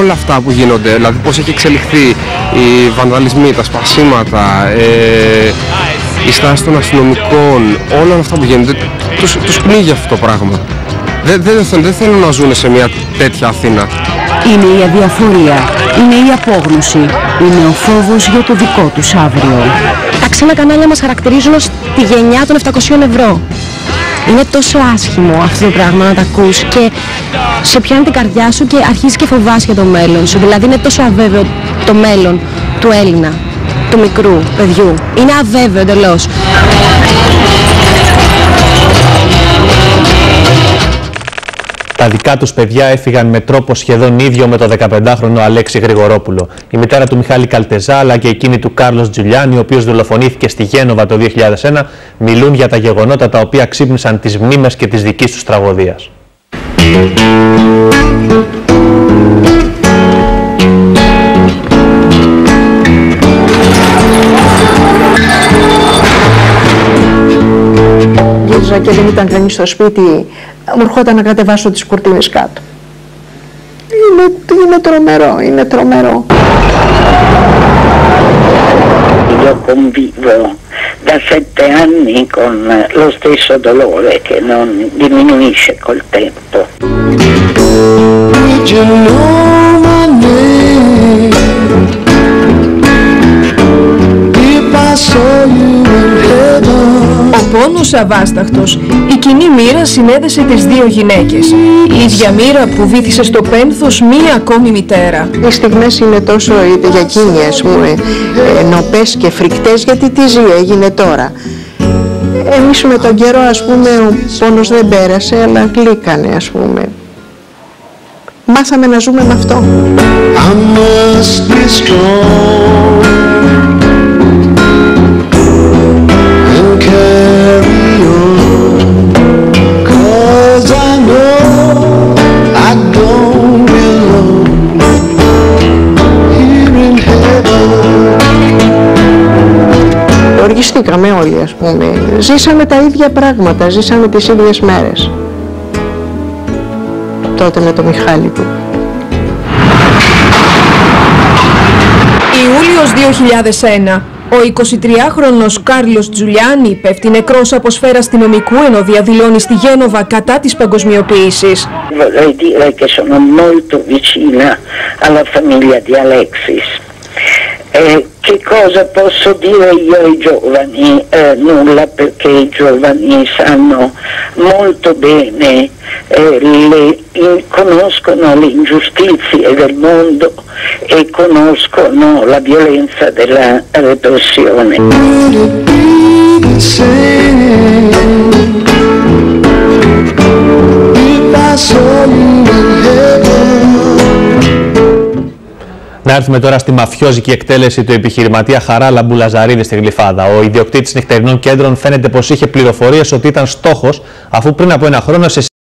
όλα αυτά που γίνονται, δηλαδή πώς έχει εξελιχθεί οι βανδαλισμοί, τα σπασίματα, η στάση των αστυνομικών, όλα αυτά που γίνονται, τους πνίγει αυτό το πράγμα. Δεν θέλουν να ζουν σε μια τέτοια Αθήνα. Είναι η αδιαφορία, είναι η απόγνωση, είναι ο φόβος για το δικό τους αύριο. Τα ξένα κανάλια μας χαρακτηρίζουν ως τη γενιά των 700 ευρώ. Είναι τόσο άσχημο αυτό το πράγμα να τα ακούς και σε πιάνει την καρδιά σου και αρχίζεις και φοβάσαι για το μέλλον σου. Δηλαδή είναι τόσο αβέβαιο το μέλλον του Έλληνα, του μικρού παιδιού. Είναι αβέβαιο εντελώς. Τα δικά τους παιδιά έφυγαν με τρόπο σχεδόν ίδιο με το 15χρονο Αλέξη Γρηγορόπουλο. Η μητέρα του Μιχάλη Καλτεζά αλλά και εκείνη του Κάρλος Τζουλιάνι, ο οποίος δολοφονήθηκε στη Γένοβα το 2001, μιλούν για τα γεγονότα τα οποία ξύπνησαν τις μνήμες και της δικής τους τραγωδίας. Γύριζα και δεν ήταν κανείς στο σπίτι, μου ερχόταν να κατεβάσω τις κουρτίνες κάτω. Είναι τρομερό, είναι τρομερό. Io convivo da 7 anni con lo stesso dolore che non diminuisce col tempo. Ο πόνος αβάσταχτος, η κοινή μοίρα συνέδεσε τις δύο γυναίκες. Η ίδια μοίρα που βύθισε στο πένθος μία ακόμη μητέρα. Οι στιγμές είναι τόσο για εκείνη, ας πούμε, νοπές και φρικτές, γιατί τι ζει, έγινε τώρα. Εμείς με τον καιρό, ας πούμε, ο πόνος δεν πέρασε, αλλά γλύκανε, ας πούμε. Μάθαμε να ζούμε με αυτό. Οργιστήκαμε όλοι, ας πούμε. Ζήσαμε τα ίδια πράγματα, ζήσαμε τις ίδιες μέρες. Τότε με το Μιχάλη του. Ιούλιος 2001. Ο 23χρονος Κάρλος Τζουλιάνι πέφτει νεκρός από σφαίρα αστυνομικού ενώ διαδηλώνει στη Γένοβα κατά της παγκοσμιοποίησης. Vorrei dire che sono molto vicina alla famiglia di Alexis. Che cosa posso dire io ai giovani? Nulla, perché i giovani sanno molto bene, conoscono le ingiustizie del mondo e conoscono la violenza della repressione. Να έρθουμε τώρα στη μαφιόζικη εκτέλεση του επιχειρηματία Χαράλα Μπουλαζαρίδη στη Γλυφάδα. Ο ιδιοκτήτης νυχτερινών κέντρων φαίνεται πως είχε πληροφορίες ότι ήταν στόχος, αφού πριν από ένα χρόνο σε